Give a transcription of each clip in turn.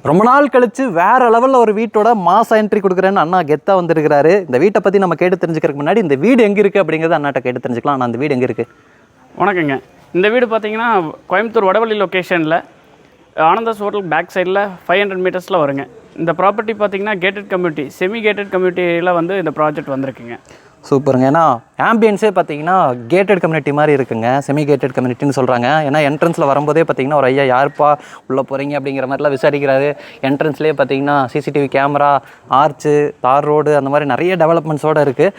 ரொம்ப நாள் கழிச்சு வேற லெவலில் ஒரு வீட்டோட மாஸ் என்ட்ரி கொடுக்குறேன்னு அண்ணா கெத்தாக வந்திருக்கிறாரு. இந்த வீட்டை பற்றி நம்ம கேட்டு தெரிஞ்சுக்கிறதுக்கு முன்னாடி இந்த வீடு எங்கே இருக்குது அப்படிங்கிறது அண்ணாட்ட கேட்டு தெரிஞ்சுக்கலாம். ஆனால் அந்த வீடு எங்கே இருக்குது? வணக்கங்க. இந்த வீடு பார்த்தீங்கன்னா கோயம்புத்தூர் வடவள்ளி லொக்கேஷனில் ஆனந்தாஸ் ஹோட்டல் பேக் சைடில் 500 மீட்டர்ஸில் வருங்க. இந்த ப்ராப்பர்ட்டி பார்த்தீங்கன்னா கேட்டட் கம்யூனிட்டி, செமி கேட்டட் கம்யூனிட்டியில் வந்து இந்த ப்ராஜெக்ட் வந்திருக்குங்க. சூப்பருங்க. ஏன்னா ஆம்பியன்ஸே பார்த்தீங்கன்னா கேட்டட் கம்யூனிட்டி மாதிரி இருக்குங்க. செமி கேட்டட் கம்யூனிட்டின்னு சொல்கிறாங்க. ஏன்னா என்ட்ரன்ஸில் வரும்போதே பார்த்தீங்கன்னா ஒரு ஐயா யாருப்பா உள்ளே போகிறீங்க அப்படிங்கிற மாதிரிலாம் விசாரிக்கிறாரு. என்ட்ரன்ஸ்லேயே பார்த்தீங்கன்னா சிசிடிவி கேமரா, ஆர்ச்சு, தார் ரோடு, அந்த மாதிரி நிறைய டெவலப்மெண்ட்ஸோடு இருக்குது.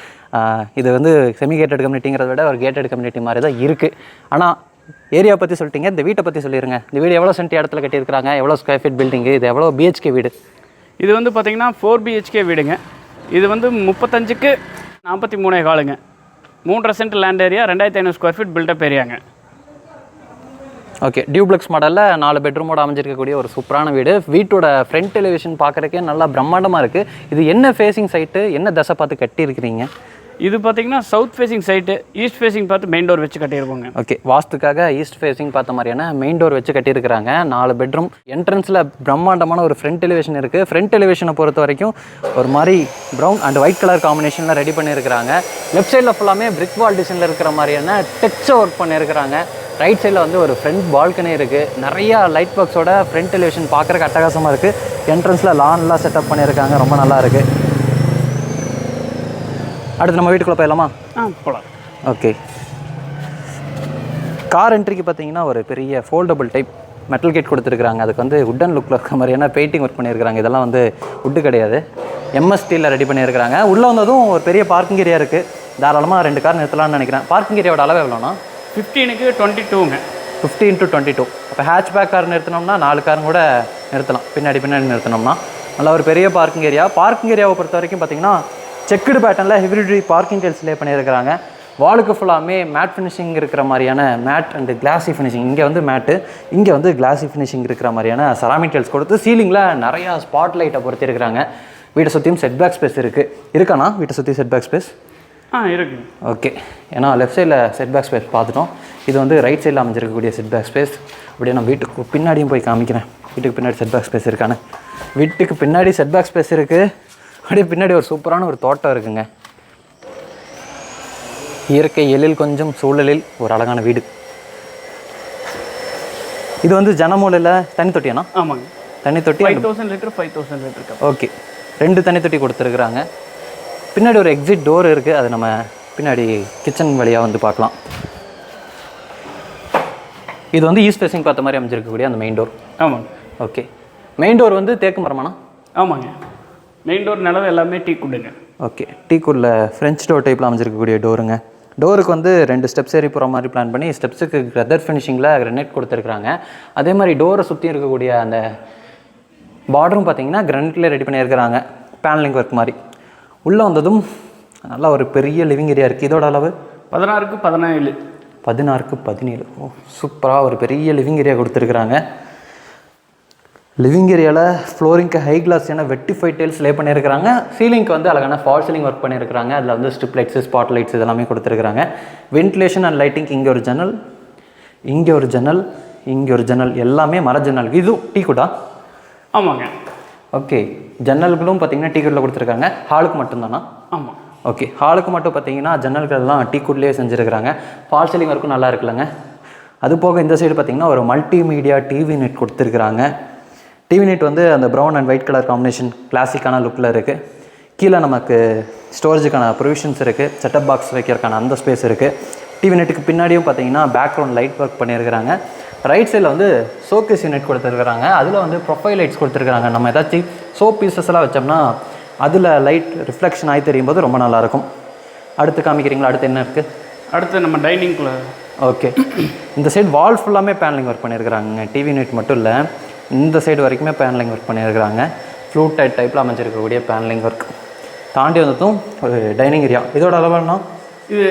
இது வந்து செமி கேட்டட் கம்யூனிட்டிங்கிறத விட ஒரு கேட்டட் கம்யூனிட்டி மாதிரி தான் இருக்குது. ஆனால் ஏரியா பற்றி சொல்லிட்டீங்க, இந்த வீட்டை பற்றி சொல்லிடுங்க. இந்த வீடு எவ்வளோ சென்ட் இடத்துல கட்டியிருக்காங்க, எவ்வளோ ஸ்கொயர் ஃபீட் பில்டிங்கு, இது எவ்வளோ பிஹெச்கே வீடு? இது வந்து பார்த்திங்கன்னா 4 BHK வீடுங்க. இது வந்து 35க்கு 43 காலுங்க. 3.5 cent land area, 2500 square feet built up ஏரியாங்க. ஓகே, டியூப்ளெக்ஸ் மாடலில் 4 பெட்ரூமோடு அமைஞ்சிருக்கக்கூடிய ஒரு சூப்பரான வீடு. வீட்டோட ஃப்ரண்ட் டெலிவிஷன் பார்க்குறக்கே நல்லா பிரம்மாண்டமாக இருக்குது. இது என்ன ஃபேஸிங் சைட்டு, என்ன தசை பார்த்து கட்டியிருக்கிறீங்க? இது பார்த்தீங்கன்னா south facing site, east facing பார்த்து மெயின் டோர் வச்சு கட்டியிருக்கோங்க. ஓகே, வாஸ்துக்காக ஈஸ்ட் ஃபேஸிங் பார்த்த மாதிரியான மெயின் டோர் வச்சு கட்டியிருக்கிறாங்க. 4 பெட்ரூம். என்ட்ரன்ஸில் பிரம்மாண்டமான ஒரு ஃப்ரண்ட் டெலிவிஷன் இருக்குது. ஃப்ரண்ட் டெலிவிஷனை பொறுத்த வரைக்கும் ஒரு மாதிரி ப்ரௌன் அண்ட் ஒயிட் கலர் காம்பினேஷனில் ரெடி பண்ணியிருக்கிறாங்க. லெஃப்ட் சைடில் ஃபுல்லாமே பிரிக் வால் டிசைனில் இருக்கிற மாதிரியான டெக்ஸ்சர் ஒர்க் பண்ணியிருக்கிறாங்க. ரைட் சைடில் வந்து ஒரு ஃப்ரண்ட் பால்கனி இருக்குது. நிறையா லைட் பாக்ஸோட ஃப்ரண்ட் டெலிவிஷன் பார்க்குறக்கு அட்டகாசமாக இருக்குது. என்ட்ரன்ஸில் லான்லாம் செட்டப் பண்ணியிருக்காங்க, ரொம்ப நல்லா இருக்குது. அடுத்து நம்ம வீட்டுக்குள்ளே போயிடலாமா? போகலாம். ஓகே, கார் என்ட்ரிக்கு பார்த்தீங்கன்னா ஒரு பெரிய ஃபோல்டபுள் டைப் மெட்டல் கேட் கொடுத்துருக்குறாங்க. அதுக்கு வந்து உட்டன் லுக்கில் இருக்க மாதிரியான பெயிண்டிங் ஒர்க் பண்ணியிருக்கிறாங்க. இதெல்லாம் வந்து உட்டு கிடையாது, எம்எஸ்டியில் ரெடி பண்ணியிருக்கிறாங்க. உள்ளே வந்ததும் ஒரு பெரிய பார்க்கிங் ஏரியா இருக்குது. தாராளமாக 2 கார் நிறுத்தலாம்னு நினைக்கிறேன். பார்க்கிங் ஏரியாவோட அளவு எவ்வளோண்ணா? 15க்கு 22ங்க. 50 × 22. அப்போ ஹேட்ச்பேக் கார் நிறுத்தினோம்னா 4 காரும் கூட நிறுத்தலாம். பின்னாடி நிறுத்தினோம்னா நல்லா ஒரு பெரிய பார்க்கிங் ஏரியா. பார்க்கிங் ஏரியாவை பொறுத்த வரைக்கும் பார்த்தீங்கன்னா செக்குடு பேட்டர்னில் ஹெவி டியூட்டி பார்க்கிங் டைல்ஸ் லே பண்ணியிருக்கிறாங்க. வாலுக்கு ஃபுல்லாமே மேட் ஃபினிஷிங் இருக்கிற மாதிரியான மேட் அண்ட் கிளாஸி ஃபினிஷிங். இங்கே வந்து மேட்டு, இங்கே வந்து கிளாஸி ஃபினிஷிங் இருக்கிற மாதிரியான செராமிக் டைல்ஸ் கொடுத்து சீலிங்கில் நிறையா ஸ்பாட் லைட்டை பொறுத்திருக்கிறாங்க. வீட்டை சுற்றியும் செட் பேக் ஸ்பேஸ் இருக்காண்ணா? வீட்டை சுற்றி செட் பேக் ஸ்பேஸ் இருக்குது. ஓகே, ஏன்னா லெஃப்ட் சைடில் செட் பேக் ஸ்பேஸ் பார்த்துட்டோம். இது வந்து ரைட் சைடில் அமைஞ்சிருக்கக்கூடிய செட் பேக் ஸ்பேஸ். அப்படியே நான் வீட்டுக்கு பின்னாடியும் போய் காமிக்கிறேன். வீட்டுக்கு பின்னாடி செட் பேக் ஸ்பேஸ் இருக்கானு. வீட்டுக்கு பின்னாடி செட் பேக் ஸ்பேஸ் இருக்குது. அப்படியே பின்னாடி ஒரு சூப்பரான ஒரு தோட்டம் இருக்குங்க. இயற்கை எழில் கொஞ்சம் சூழலில் ஒரு அழகான வீடு. இது வந்து ஜனமூலையில் தண்ணி தொட்டியாண்ணா? ஆமாங்க, தண்ணி தொட்டி 5000 லிட்டர் 5000 லிட்டர். ஓகே, 2 தண்ணி தொட்டி கொடுத்துருக்குறாங்க. பின்னாடி ஒரு எக்ஸிட் டோர் இருக்குது. அது நம்ம பின்னாடி கிச்சன் வழியாக வந்து பார்க்கலாம். இது வந்து ஈஸ்ட் ஃபேஸிங் பார்த்த மாதிரி அமைஞ்சிருக்கக்கூடிய அந்த மெயின் டோர். ஆமாங்க. ஓகே, மெயின் டோர் வந்து தேக்கு மரமாண்ணா? ஆமாங்க, மெயின் டோர் நிலவு எல்லாமே டீ குட்டுங்க. ஓகே, டீக்குள்ள ஃப்ரெஞ்ச் டோர் டைப்பில் அமைஞ்சிருக்கக்கூடிய டோருங்க. டோருக்கு வந்து 2 ஸ்டெப்ஸ் ஏறி போகிற மாதிரி பிளான் பண்ணி ஸ்டெப்ஸுக்கு லெதர் ஃபினிஷிங்கில் கிரனைட் கொடுத்துருக்குறாங்க. அதே மாதிரி டோரை சுற்றி இருக்கக்கூடிய அந்த பார்டரும் பார்த்தீங்கன்னா கிரனைட்லேயே ரெடி பண்ணியிருக்கிறாங்க, பேனலிங் ஒர்க் மாதிரி. உள்ளே வந்ததும் நல்லா ஒரு பெரிய லிவிங் ஏரியா இருக்குது. இதோட அளவு 16க்கு 17. 16க்கு 17. ஓ, சூப்பராக ஒரு பெரிய லிவிங் ஏரியா கொடுத்துருக்குறாங்க. லிவிங் ஏரியாவில் ஃப்ளோரிங்க்கு ஹை கிளாஸ் ஏன்னா வெட்டிஃபைட் டைல்ஸ் லே பண்ணியிருக்கிறாங்க. சீலிங்க்கு வந்து அழகான ஃபால் சீலிங் ஒர்க் பண்ணியிருக்கிறாங்க. அதில் வந்து ஸ்ட்ரிப் லைட்ஸு, ஸ்பாட் லைட்ஸ் இதெல்லாமே கொடுத்துருக்குறாங்க. வென்டிலேஷன் அண்ட் லைட்டிங்க்கு இங்கே ஒரு ஜன்னல், இங்கே ஒரு ஜன்னல், இங்கே ஒரு ஜன்னல், எல்லாமே மர ஜன்னல். இதுவும் டீ குட்டா? ஆமாங்க. ஓகே, ஜன்னல்களும் பார்த்தீங்கன்னா டீ குட்டில் கொடுத்துருக்காங்க. ஹாலுக்கு மட்டும்தானா? ஆமாம். ஓகே, ஹாலுக்கு மட்டும் பார்த்தீங்கன்னா ஜன்னல்கள்லாம் டீ குட்லேயே செஞ்சுருக்கிறாங்க. ஃபால் சீலிங் ஒர்க்கும் நல்லா இருக்குல்லங்க. அது போக இந்த சைடு பார்த்தீங்கன்னா ஒரு மல்டிமீடியா டிவி நெட் கொடுத்துருக்குறாங்க. டிவி நெட் வந்து அந்த brown and white colour combination கிளாசிக்கான லுக்கில் இருக்குது. கீழே நமக்கு ஸ்டோரேஜுக்கான ப்ரொவிஷன்ஸ் இருக்குது. செட்டப் பாக்ஸ் வைக்கிறதுக்கான அந்த ஸ்பேஸ் இருக்குது. டிவி நெட்டுக்கு பின்னாடியும் பார்த்தீங்கன்னா பேக்ரவுண்ட் லைட் ஒர்க் பண்ணியிருக்கிறாங்க. ரைட் சைடில் வந்து ஷோகேஸ் யூனிட் கொடுத்துருக்குறாங்க. அதில் வந்து ப்ரொஃபைல் லைட்ஸ் கொடுத்துருக்குறாங்க. நம்ம ஏதாச்சும் சோப் பீசஸ் எல்லாம் வச்சோம்னா அதில் லைட் ரிஃப்ளெக்ஷன் ஆகி தெரியும் போது ரொம்ப நல்லாயிருக்கும். அடுத்து காமிக்கிறீங்களா? அடுத்து என்ன இருக்குது? அடுத்து நம்ம டைனிங்குள்ளே. ஓகே, இந்த சைடு வால் ஃபுல்லாமே பேனலிங் ஒர்க் பண்ணியிருக்கிறாங்க. டிவி நெட் மட்டும் இல்லை, இந்த சைடு வரைக்குமே பேனலிங் ஒர்க் பண்ணியிருக்கிறாங்க. ஃப்ளூட் டைப்பில் அமைஞ்சிருக்கக்கூடிய பேனலிங் ஒர்க். தாண்டி வந்ததும் ஒரு டைனிங் ஏரியா. இதோட அளவுனா இது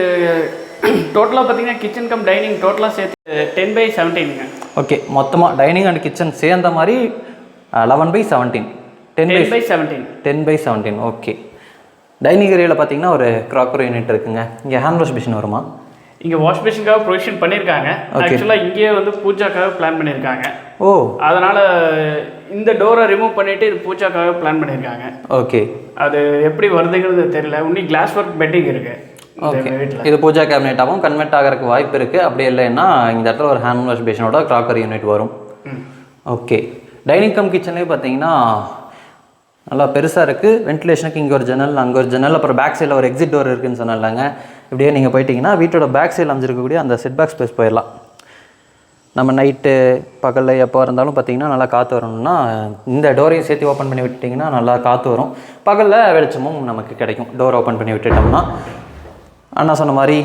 டோட்டலாக பார்த்தீங்கன்னா கிச்சன் கம் டைனிங் டோட்டலாக சேர்த்து 10/17ங்க. ஓகே, மொத்தமாக டைனிங் அண்ட் கிச்சன் சேர்ந்த மாதிரி 11/17. 10/17. ஓகே, டைனிங் ஏரியாவில் பார்த்தீங்கன்னா ஒரு க்ராக்கரி யூனிட் இருக்குங்க. இங்கே ஹேண்ட் வாஷ் மிஷின் வருமா? இங்கே வாஷ் பேஷனுக்காக ப்ரொவிஷன் பண்ணியிருக்காங்க. ஆக்சுவலாக இங்கேயே வந்து பூஜாக்காக பிளான் பண்ணியிருக்காங்க. ஓ, அதனால் இந்த டோரை ரிமூவ் பண்ணிவிட்டு இது பூஜாக்காக பிளான் பண்ணியிருக்காங்க. ஓகே, அது எப்படி வருதுங்கிறது தெரியல. இன்னும் கிளாஸ் ஒர்க் பெட்டிங் இருக்குது. ஓகே, இது பூஜா கேபினெட்டாகவும் கன்வெர்ட் ஆகிறதுக்கு வாய்ப்பு இருக்குது. அப்படி இல்லைன்னா இந்த இடத்துல ஒரு ஹேண்ட் வாஷ் பேஷனோட க்ராக்கரி யூனிட் வரும். ஓகே, டைனிங் கம் கிச்சன்லேயே பார்த்தீங்கன்னா நல்லா பெருசாக இருக்குது. வென்டிலேஷனுக்கு இங்கே ஒரு ஜன்னல், அங்கே ஒரு ஜன்னல், அப்புறம் பேக் சைடில் ஒரு எக்ஸிட் டோர் இருக்குதுன்னு சொன்னாங்க. இப்படியே நீங்கள் போயிட்டீங்கன்னா வீட்டோட பேக் சைடில் அமைஞ்சிருக்கக்கூடிய அந்த செட் பேக் ஸ்பேஸ் போயிடலாம். நம்ம நைட்டு பகலில் எப்போ இருந்தாலும் பார்த்தீங்கன்னா நல்லா காற்று வரணும்னா இந்த டோரையும் சேர்த்து ஓப்பன் பண்ணி விட்டிங்கன்னா நல்லா காற்று வரும். பகலில் வெளிச்சமும் நமக்கு கிடைக்கும் டோர் ஓப்பன் பண்ணி விட்டுட்டோம்னா. அண்ணா சொன்ன மாதிரி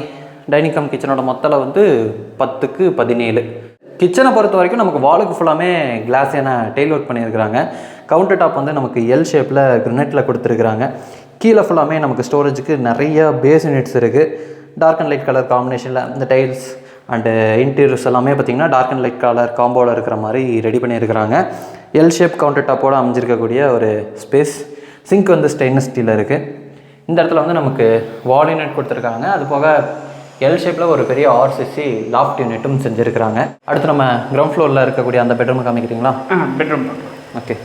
டைனிங் கம் கிச்சனோட மொத்தம் வந்து 10க்கு 17. கிச்சனை பொறுத்த வரைக்கும் நமக்கு வாலுக்கு ஃபுல்லாமே கிளாஸ் ஏன்னா டெய்ல் ஒர்க் பண்ணியிருக்கிறாங்க. கவுண்டர் டாப் வந்து நமக்கு எல் ஷேப்பில் கிரனெட்டில் கொடுத்துருக்குறாங்க. கீழே ஃபுல்லாமே நமக்கு ஸ்டோரேஜுக்கு நிறைய பேஸ் யூனிட்ஸ் இருக்குது. டார்க் அண்ட் லைட் கலர் காம்பினேஷனில் இந்த டைல்ஸ் அண்டு இன்டீரியர்ஸ் எல்லாமே பார்த்திங்கன்னா டார்க் அண்ட் லைட் கலர் காம்போவில் இருக்கிற மாதிரி ரெடி பண்ணியிருக்கிறாங்க. எல் ஷேப் கவுண்டர் டாப்போடு அமைஞ்சிருக்கக்கூடிய ஒரு ஸ்பேஸ். சிங்க் வந்து ஸ்டெயின்லெஸ் ஸ்டீலில் இருக்குது. இந்த இடத்துல வந்து நமக்கு வால் யூனிட் கொடுத்துருக்காங்க. அது போக எல் ஷேப்பில் ஒரு பெரிய ஆர்சிசி லாஃப்ட் யூனிட்டும் செஞ்சுருக்கிறாங்க. அடுத்து நம்ம கிரவுண்ட் ஃப்ளோரில் இருக்கக்கூடிய அந்த பெட்ரூம் காமிக்கிறீங்களா? பெட்ரூம். ஓகே,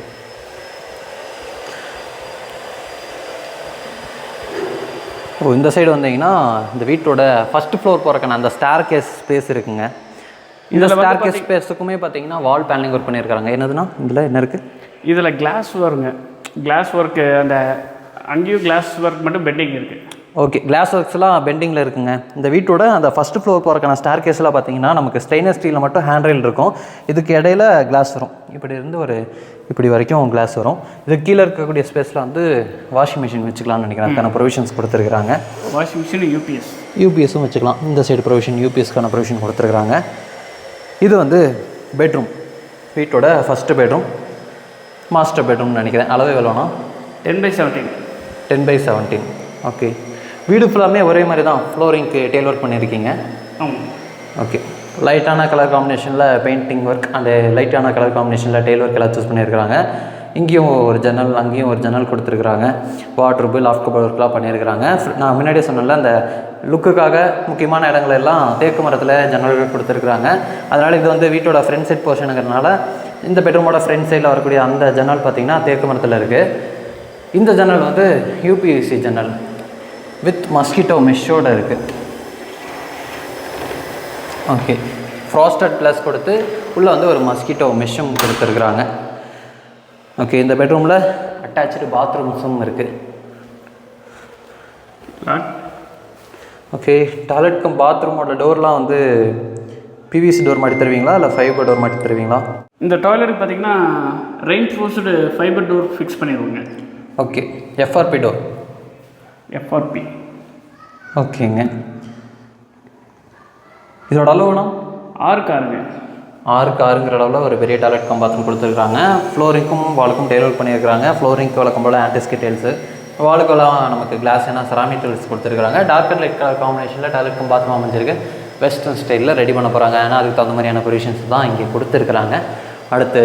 இந்த சைடு வந்தீங்கன்னா இந்த வீட்டோட ஃபஸ்ட் ஃப்ளோர் போகிறக்கான அந்த ஸ்டார் கேஸ் ஸ்பேஸ் இருக்குங்க. இந்த ஸ்டார் கேஸ் ஸ்பேஸுக்குமே பார்த்தீங்கன்னா வால் பேனலிங் ஒர்க் பண்ணியிருக்காங்க. என்னதுன்னா இதில் என்ன இருக்குது? இதில் கிளாஸ் வருங்க. கிளாஸ் ஒர்க்கு அந்த அங்கேயும் கிளாஸ் ஒர்க் மட்டும் பெண்டிங் இருக்குது. ஓகே, கிளாஸ் ஒர்க்ஸ்லாம் பெண்டிங்கில் இருக்குங்க. இந்த வீட்டோட அந்த ஃபஸ்ட்டு ஃப்ளோர் போகிறக்கான ஸ்டார் கேஸில் பார்த்தீங்கன்னா நமக்கு ஸ்டெயின்லெஸ் ஸ்டீலில் மட்டும் ஹேண்ட் ரெயில் இருக்கும். இதுக்கு இடையில கிளாஸ் வரும். இப்படி இருந்து ஒரு இப்படி வரைக்கும் கிளாஸ் வரும். இது கீழே இருக்கக்கூடிய ஸ்பேஸில் வந்து வாஷிங் மிஷின் வச்சுக்கலாம்னு நினைக்கிறேன். அதுக்கான ப்ரொவிஷன்ஸ் கொடுத்துருக்குறாங்க. வாஷிங் மிஷின் யூபிஎஸும் வச்சுக்கலாம். இந்த சைடு ப்ரொவிஷன் யூபிஎஸ்க்கான ப்ரொவிஷன் கொடுத்துருக்குறாங்க. இது வந்து பெட்ரூம், வீட்டோட ஃபஸ்ட்டு பெட்ரூம், மாஸ்டர் பெட்ரூம்னு நினைக்கிறேன். அளவு எவ்வளோனா 10/17. 10/17. ஓகே, வீடு ஃபுல்லாமே ஒரே மாதிரி தான் ஃப்ளோரிங்க்கு டெய்ல் ஒர்க் பண்ணியிருக்கீங்க. ஓகே, லைட்டான கலர் காம்பினேஷனில் பெயிண்டிங் ஒர்க் அண்டு லைட்டான கலர் காம்பினேஷனில் டெய்ல் ஒர்க் எல்லாம் சூஸ் பண்ணியிருக்கிறாங்க. இங்கேயும் ஒரு ஜன்னல், அங்கேயும் ஒரு ஜன்னல் கொடுத்துருக்குறாங்க. வாட்ரூபு லாஃப்ட் கபோர்ட் ஒர்க்லாம் பண்ணியிருக்கிறாங்க. நான் முன்னாடியே சொன்னல அந்த லுக்குக்காக முக்கியமான இடங்களெல்லாம் தேக்கு மரத்தில் ஜன்னல்கள் கொடுத்துருக்குறாங்க. அதனால் இது வந்து வீட்டோட ஃப்ரண்ட் சைட் போர்ஷனுங்கிறதுனால இந்த பெட்ரூமோட ஃப்ரண்ட் சைடில் வரக்கூடிய அந்த ஜன்னல் பார்த்திங்கன்னா தேக்கு மரத்தில் இருக்குது. இந்த ஜன்னல் வந்து யூபிவிசி ஜன்னல் வித் மஸ்கிட்டோ மெஷ்ஷோடு இருக்குது. ஓகே, ஃப்ராஸ்டட் ப்ளஸ் கொடுத்து உள்ளே வந்து ஒரு மஸ்கிட்டோ மெஷ்ஷும் கொடுத்துருக்குறாங்க. ஓகே, இந்த பெட்ரூமில் அட்டாச்சு பாத்ரூம்ஸும் இருக்குது. ஓகே, டாய்லெட் கம் பாத்ரூமோட டோர்லாம் வந்து பிவிசி டோர் மாட்டி தருவீங்களா இல்லை ஃபைபர் டோர் மாட்டி தருவீங்களா? இந்த டாய்லெட்டுக்கு பார்த்திங்கன்னா ரெயின்ஃபோர்ஸ்டு ஃபைபர் டோர் ஃபிக்ஸ் பண்ணிடுவோங்க. Okay, FRP door. எஃப்ஆர்பி. ஓகேங்க, இதோட அளவுனா 6 6 அளவில் ஒரு பெரிய டாய்லெட் கம் பாத்ரூம் கொடுத்துருக்காங்க. ஃப்ளோரிங்க்கும் வாலுக்கும் டெய்ல் ஒர்க் பண்ணியிருக்காங்க. ஃப்ளோரிங்க்கு வழக்கம் போல் ஆன்டிஸ்கி டெயில்ஸு, வாலுக்கெல்லாம் நமக்கு கிளாஸ் ஏன்னா செராமிக் டெயில்ஸ் கொடுத்துருக்காங்க. டார்க் அண்ட் லைட் கலர் காம்பினேஷனில் டாய்லெட் கம் பாத்ரூம் அமைஞ்சிருக்கு. வெஸ்டர்ன் ஸ்டைலில் ரெடி பண்ண போகிறாங்க. ஏன்னா அதுக்கு தகுந்த மாதிரியான ப்ரொவிஷன்ஸ் தான் இங்கே கொடுத்துருக்குறாங்க. அடுத்து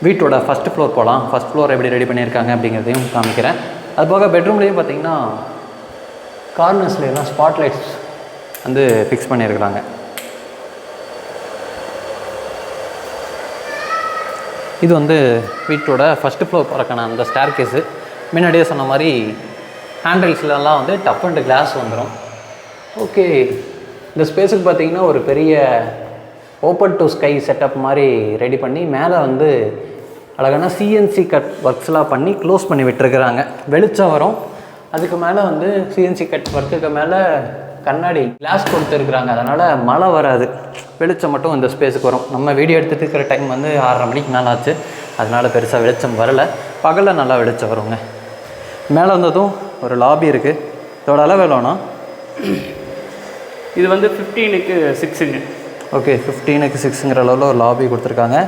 வீட்டோட ஃபஸ்ட் ஃப்ளோர் போகலாம். ஃபஸ்ட் ஃப்ளோர் எப்படி ரெடி பண்ணியிருக்காங்க அப்படிங்கிறதையும் காமிக்கிறேன். அதுபோக பெட்ரூம்லேயும் பார்த்தீங்கன்னா கார்னர்ஸ்லாம் ஸ்பாட் லைட்ஸ் வந்து ஃபிக்ஸ் பண்ணியிருக்கிறாங்க. இது வந்து வீட்டோட ஃபஸ்ட்டு ஃப்ளோர் போகிறக்கான அந்த ஸ்டேர் கேஸு. முன்னாடியே சொன்ன மாதிரி ஹேண்டில்ஸ்லாம் வந்து டஃப் அண்ட் கிளாஸ் வந்துடும். ஓகே, இந்த ஸ்பேஸுக்கு பார்த்திங்கன்னா ஒரு பெரிய ஓப்பன் டு ஸ்கை செட்டப் மாதிரி ரெடி பண்ணி மேலே வந்து அழகான சிஎன்சி கட் ஒர்க்ஸ்லாம் பண்ணி க்ளோஸ் பண்ணி விட்டுருக்குறாங்க. வெளிச்சம் வரும். அதுக்கு மேலே வந்து சிஎன்சி கட் ஒர்க்குக்கு மேலே கண்ணாடி கிளாஸ் கொடுத்துருக்குறாங்க. அதனால் மழை வராது, வெளிச்சம் மட்டும் இந்த ஸ்பேஸுக்கு வரும். நம்ம வீடியோ எடுத்துகிட்டு இருக்கிற டைம் வந்து 6:30 மணிக்கு மேலே ஆச்சு. அதனால் பெருசாக வெளிச்சம் வரலை. பகலில் நல்லா வெளிச்சம் வருங்க. மேலே வந்ததும் ஒரு லாபி இருக்குது. இதோட அளவு எவ்வளோனா? இது வந்து 15க்கு 6ங்க. ஓகே, 15க்கு 6ங்கிற அளவில் ஒரு லாபி கொடுத்துருக்காங்க.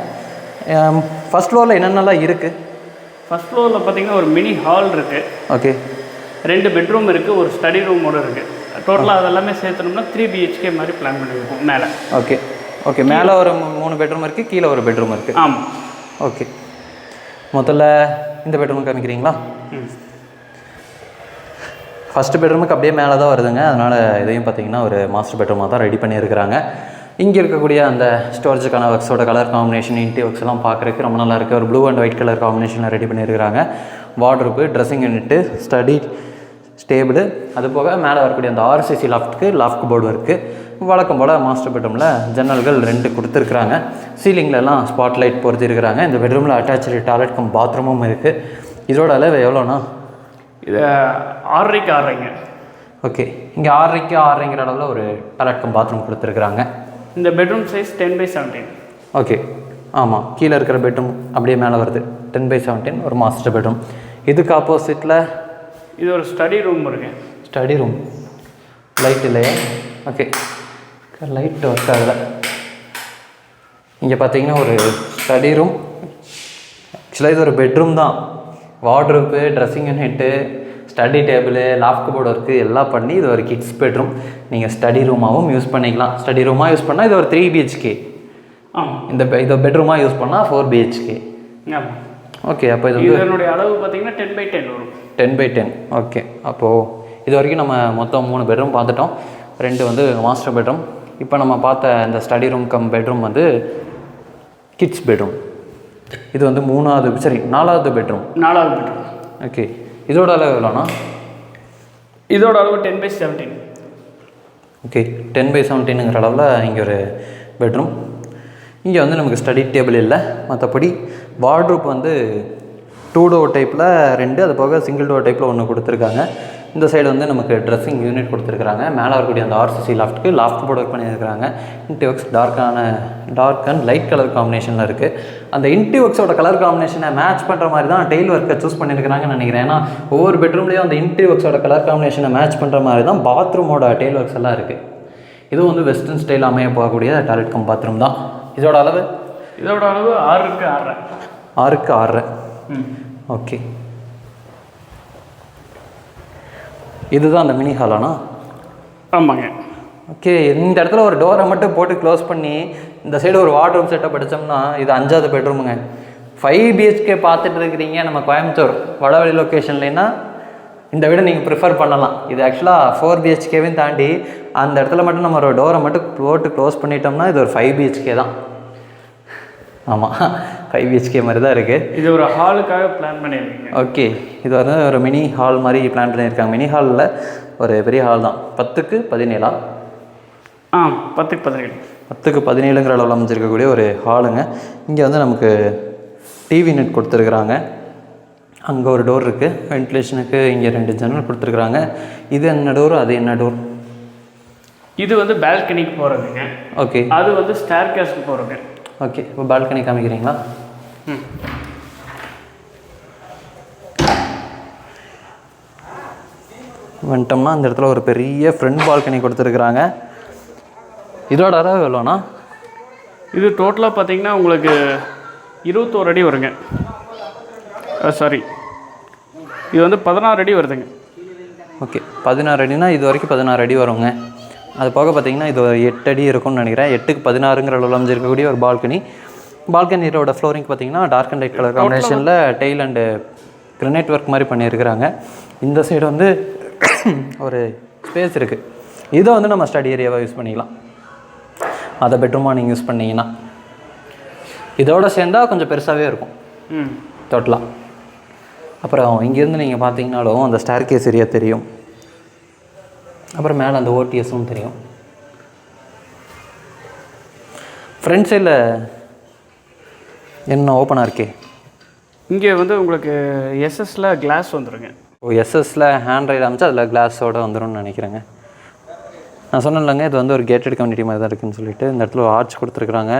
ஃபஸ்ட் ஃப்ளோரில் என்னென்னலாம் இருக்குது? ஃபஸ்ட் ஃப்ளோரில் பார்த்திங்கன்னா ஒரு மினி ஹால் இருக்குது. ஓகே, 2 பெட்ரூம் இருக்குது, ஒரு ஸ்டடி ரூமோடு இருக்குது. டோட்டலாக அதெல்லாமே சேர்த்தணும்னா 3 BHK மாதிரி பிளான் பண்ணியிருக்கோம் மேலே. ஓகே ஓகே, மேலே ஒரு 3 பெட்ரூம் இருக்குது, கீழே ஒரு பெட்ரூம் இருக்குது. ஆமாம். ஓகே, முதல்ல இந்த பெட்ரூம் காமிக்கிறீங்களா? ஃபஸ்ட்டு பெட்ரூமுக்கு அப்படியே மேலே தான் வருதுங்க. அதனால் இதையும் பார்த்திங்கன்னா ஒரு மாஸ்டர் பெட்ரூமாக தான் ரெடி பண்ணியிருக்கிறாங்க. இங்கே இருக்கக்கூடிய அந்த ஸ்டோரேஜுக்கான ஒர்க்ஸோட கலர் காம்பினேஷன் இன்டி ஒர்க்ஸ் எல்லாம் பார்க்குறதுக்கு ரொம்ப நல்லா இருக்குது. ஒரு ப்ளூ அண்ட் ஒயிட் கலர் காம்பினேஷனில் ரெடி பண்ணியிருக்கிறாங்க. Wardrobe, dressing unit, study stable, அது போக மேலே வரக்கூடிய அந்த ஆர்சிசி லாஃப்ட்டுக்கு லாஃப்ட் போர்டு இருக்குது. வழக்கம் போல் மாஸ்டர் பெட்ரூமில் ஜன்னல்கள் 2 கொடுத்துருக்குறாங்க. சீலிங்லலாம் ஸ்பாட் லைட் பொறுத்திருக்கிறாங்க. இந்த பெட்ரூமில் அட்டாச்சு டாய்லெட் கம் பாத்ரூமும் இருக்குது. இதோட அளவு எவ்வளோண்ணா? இது 6.5க்கு 6.5ங்க. ஓகே, இங்கே 6.5க்கு 6.5ங்கிற அளவில் ஒரு டாய்லெட் கம் பாத்ரூம் கொடுத்துருக்குறாங்க. இந்த பெட்ரூம் சைஸ் 10/17. ஓகே, ஆமாம், கீழே இருக்கிற பெட்ரூம் அப்படியே மேலே வருது. 10/17 ஒரு மாஸ்டர் பெட்ரூம். இதுக்கு ஆப்போசிட்டில் இது ஒரு ஸ்டடி ரூம் இருக்குது. ஸ்டடி ரூம் லைட் இல்லையா? ஓகே, லைட் ஒர்க் ஆகலை. இங்கே பார்த்தீங்கன்னா ஒரு ஸ்டடி ரூம். ஆக்சுவலாக இது ஒரு பெட்ரூம் தான். Wardrobe, dressing unit, study table, loft board work எல்லாம் பண்ணி இது ஒரு கிட்ஸ் பெட்ரூம். நீங்கள் ஸ்டடி ரூமாகவும் யூஸ் பண்ணிக்கலாம். ஸ்டடி ரூமாக யூஸ் பண்ணால் இது ஒரு 3 BHK. ஆமாம், இதை பெட்ரூமாக யூஸ் பண்ணால் 4 BHK. ஆமாம். ஓகே, அப்போ இது இதனுடைய அளவு பார்த்தீங்கன்னா 10/10 வரும். 10/10. ஓகே, அப்போது இது வரைக்கும் நம்ம மொத்தம் 3 பெட்ரூம் பார்த்துட்டோம். 2 வந்து மாஸ்டர் பெட்ரூம். இப்போ நம்ம பார்த்த இந்த ஸ்டடி ரூம் கம் பெட்ரூம் வந்து கிட்ஸ் பெட்ரூம். இது வந்து 4வது பெட்ரூம். 4வது பெட்ரூம். ஓகே, இதோட அளவு எவ்வளோண்ணா? இதோட அளவு 10/17. ஓகே, 10/17ங்கிற அளவில் இங்கே ஒரு பெட்ரூம். இங்கே வந்து நமக்கு ஸ்டடி டேபிள் இல்லை. மற்றபடி வார்ட்ரோப் வந்து 2 டோர் டைப்பில் 2, அது போக சிங்கிள் டோர் டைப்பில் 1 கொடுத்துருக்காங்க. இந்த சைடு வந்து நமக்கு ட்ரெஸ்ஸிங் யூனிட் கொடுத்துருக்குறாங்க. மேலே வரக்கூடிய அந்த ஆர்சிசி லாஃப்ட்டுக்கு லாஃப்ட் போர்டு ஒர்க் பண்ணியிருக்கிறாங்க. இன்டி works dark and light colour காம்பினேஷனில் இருக்குது. அந்த இன்டி ஒர்க்ஸோட கலர் காம்பினேஷனை மேட்ச் பண்ணுற மாதிரி தான் டெயில் ஒர்க்கை சூஸ் பண்ணியிருக்கிறாங்கன்னு நினைக்கிறேன். ஏன்னா ஒவ்வொரு பெட்ரூம்லேயும் அந்த இன்டி ஒர்க்ஸோட கலர் காம்பினேஷனை மேட்ச் பண்ணுற மாதிரி தான் பாத்ரூமோட டெயில் ஒர்க்ஸ் எல்லாம் இருக்குது. இதுவும் வந்து வெஸ்டர்ன் ஸ்டைல் அமைய போகக்கூடிய டாய்லெட் கம் பாத்ரூம் தான். இதோட அளவு 6க்கு 6.5. 6க்கு 6.5. ஓகே, இதுதான் அந்த மினி ஹாலானா? ஆமாங்க. ஓகே, இந்த இடத்துல ஒரு டோரை மட்டும் போட்டு க்ளோஸ் பண்ணி இந்த சைடு ஒரு வார்ட்ரூம் செட்டப் அடித்தோம்னா இது 5வது பெட்ரூமுங்க. 5 BHK பார்த்துட்டு இருக்கிறீங்க நம்ம கோயம்புத்தூர் வடவழி லொக்கேஷன்லேன்னா இந்த வீடை நீங்கள் ப்ரிஃபர் பண்ணலாம். இது ஆக்சுவலாக 4 BHKவையும் தாண்டி அந்த இடத்துல மட்டும் நம்ம ஒரு டோரை மட்டும் போட்டு க்ளோஸ் பண்ணிட்டோம்னா இது ஒரு 5 BHK தான். ஆமாம், 5 BHK மாதிரி தான் இருக்குது. இது ஒரு ஹாலுக்காக பிளான் பண்ணியிருக்கீங்க. ஓகே, இது வந்து ஒரு மினி ஹால் மாதிரி பிளான் பண்ணியிருக்காங்க. மினி ஹாலில் ஒரு பெரிய ஹால் தான். 10க்கு 17. 10க்கு 17. 10க்கு 17ங்கிற அளவில் அமைஞ்சிருக்கக்கூடிய ஒரு ஹாலுங்க. இங்கே வந்து நமக்கு டிவி நெட் கொடுத்துருக்குறாங்க. அங்கே ஒரு டோர் இருக்குது வென்டிலேஷனுக்கு. இங்கே 2 ஜன்னல் கொடுத்துருக்குறாங்க. இது என்ன டோர், அது என்ன டோர்? இது வந்து பால்கனிக்கு போகிறதுங்க. ஓகே, அது வந்து ஸ்டேர் கேஸ்க்கு போகிறதுங்க. ஓகே, இப்போ பால்கனி காமிக்கிறீங்களா? வந்துட்டோம்னா அந்த இடத்துல ஒரு பெரிய ஃப்ரண்ட் பால்கனி கொடுத்துருக்குறாங்க. இதோட அளவு எவ்வளோண்ணா? இது டோட்டலாக பார்த்தீங்கன்னா உங்களுக்கு 21 அடி வருங்க. சாரி, இது வந்து 16 அடி வருதுங்க. ஓகே, 16 அடினா இது வரைக்கும் 16 அடி வருங்க. அது போக பார்த்தீங்கன்னா இது ஒரு 8 அடி இருக்கும்னு நினைக்கிறேன். 8க்கு 16ங்கிற அளவில் அமைஞ்சிருக்கக்கூடிய ஒரு பால்கனி. பால்கனியோட ஃப்ளோரிங் பார்த்தீங்கன்னா டார்க் அண்ட் லைட் கலர் காம்பினேஷனில் டைல் அண்டு கிரனைட் ஒர்க் மாதிரி பண்ணியிருக்கிறாங்க. இந்த சைடு வந்து ஒரு ஸ்பேஸ் இருக்குது. இதை வந்து நம்ம ஸ்டடி ஏரியாவாக யூஸ் பண்ணிக்கலாம். அதை பெட்ரூமாக நீங்கள் யூஸ் பண்ணிங்கன்னா இதோட சேர்ந்தால் கொஞ்சம் பெருசாகவே இருக்கும் டோட்டலாக. அப்புறம் இங்கேருந்து நீங்கள் பார்த்தீங்கன்னாலும் அந்த ஸ்டேர் கேஸ் ஏரியா தெரியும். அப்புறம் மேலே அந்த ஓடிஎஸும் தெரியும். ஃப்ரண்ட் சைடில் என்ன ஓப்பனாக இருக்கே? இங்கே வந்து உங்களுக்கு எஸ்எஸ்ல கிளாஸ் வந்துடுங்க. எஸ்எஸ்ல ஹேண்ட் ரைட் அமைச்சு அதில் கிளாஸோடு வந்துடும்னு நினைக்கிறேங்க. நான் சொன்னேன்லங்க, இது வந்து ஒரு கேட்டட் கம்யூனிட்டி மாதிரி தான் இருக்குதுன்னு சொல்லிட்டு. இந்த இடத்துல ஒரு ஆர்ச் கொடுத்துருக்குறாங்க.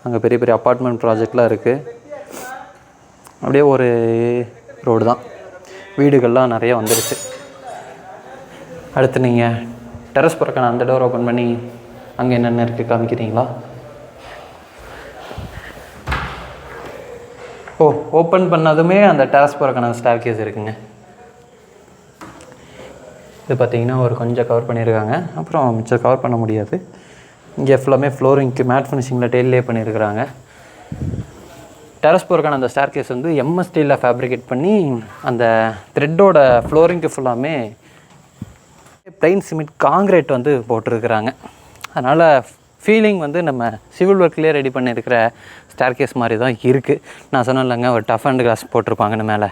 அங்கே பெரிய பெரிய அப்பார்ட்மெண்ட் ப்ராஜெக்ட்லாம் இருக்குது. அப்படியே ஒரு ரோடு தான். வீடுகள்லாம் நிறைய வந்துருச்சு. அடுத்து நீங்கள் டெரஸ் போகிறக்கான அந்த டோர் ஓப்பன் பண்ணி அங்கே என்னென்ன இருக்குது காமிக்கிறீங்களா? ஓப்பன் பண்ணதுமே அந்த டெரஸ் போகிறக்கான ஸ்டேர் கேஸ் இருக்குங்க. இது பார்த்திங்கன்னா ஒரு கொஞ்சம் கவர் பண்ணியிருக்காங்க. அப்புறம் மிச்சம் கவர் பண்ண முடியாது. இங்கே ஃபுல்லாமே ஃப்ளோரிங்க்கு மேட் ஃபினிஷிங்கில் டெய்லே பண்ணியிருக்கிறாங்க. டெரஸ் போகிறக்கான அந்த ஸ்டேர் கேஸ் வந்து எம்எஸ் ஸ்டீலில் ஃபேப்ரிகேட் பண்ணி அந்த த்ரெட்டோட ஃப்ளோரிங்க்கு ஃபுல்லாமே பிளைன் சிமெண்ட் காங்கிரீட் வந்து போட்டிருக்கிறாங்க. அதனால் ஃபீலிங் வந்து நம்ம சிவில் ஒர்க்லேயே ரெடி பண்ணியிருக்கிற ஸ்டேர்கேஸ் மாதிரி தான் இருக்குது. நான் சொன்னேன் இல்லைங்க, ஒரு டஃப் அண்ட் கிளாஸ் போட்டிருப்பாங்கன்னு மேலே.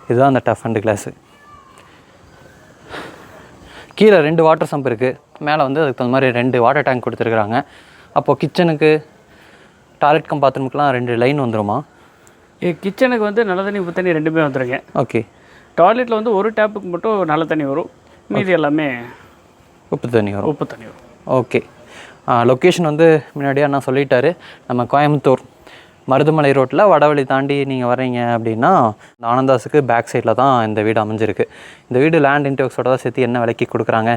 இதுதான் அந்த டஃப் அண்ட் கிளாஸு. கீழே 2 வாட்டர் சம்ப் இருக்குது. மேலே வந்து அதுக்கு தகுந்த மாதிரி 2 வாட்டர் டேங்க் கொடுத்துருக்குறாங்க. அப்போது கிச்சனுக்கு டாய்லெட் கம் பாத்ரூமுக்குலாம் 2 லைன் வந்துடுமா? கிச்சனுக்கு வந்து நல்ல தண்ணி உப்பு தண்ணி ரெண்டுமே வந்துருங்க. ஓகே. டாய்லெட்டில் வந்து ஒரு டேப்புக்கு மட்டும் நல்ல தண்ணி வரும், மீதி எல்லாமே உப்பு தண்ணி வரும். உப்பு தண்ணி வரும். ஓகே. லொக்கேஷன் வந்து முன்னாடியே நான் சொல்லிட்டாரு. நம்ம கோயம்புத்தூர் மருதுமலை ரோட்டில் வடவழி தாண்டி நீங்கள் வர்றீங்க அப்படின்னா இந்த ஆனந்தாஸுக்கு பேக் சைடில் தான் இந்த வீடு அமைஞ்சிருக்கு. இந்த வீடு லேண்ட் இன்டெக்ஸோட தான் சேர்த்து என்ன விலைக்கு கொடுக்குறாங்க?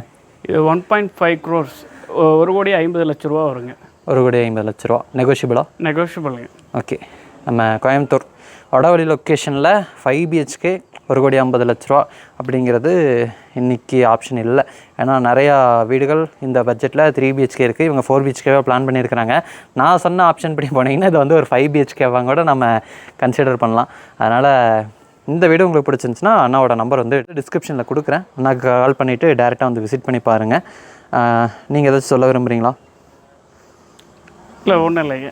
இது 1.5 crores, 1,50,00,000 வருங்க. 1,50,00,000 நெகோஷியபிளா? நெகோஷியபிளுங்க. ஓகே. நம்ம கோயம்புத்தூர் வடவழி லொக்கேஷனில் 5 BHK 1,50,00,000 அப்படிங்கிறது இன்றைக்கி ஆப்ஷன் இல்லை. ஏன்னா நிறையா வீடுகள் இந்த பட்ஜெட்டில் 3 BHK இருக்குது. இவங்க 4 BHKவாக பிளான் பண்ணியிருக்கிறாங்க. நான் சொன்ன ஆப்ஷன் படி போனீங்கன்னா இது வந்து ஒரு 5 BHKவாக கூட நம்ம கன்சிடர் பண்ணலாம். அதனால் இந்த வீடு உங்களுக்கு பிடிச்சிருந்துச்சுன்னா அண்ணாவோட நம்பர் வந்து டிஸ்கிரிப்ஷனில் கொடுக்குறேன். அண்ணாக்கு கால் பண்ணிவிட்டு டேரெக்டாக வந்து விசிட் பண்ணி பாருங்கள். நீங்கள் ஏதாச்சும் சொல்ல விரும்புகிறீங்களா? இல்லை, ஒன்றும் இல்லைங்க.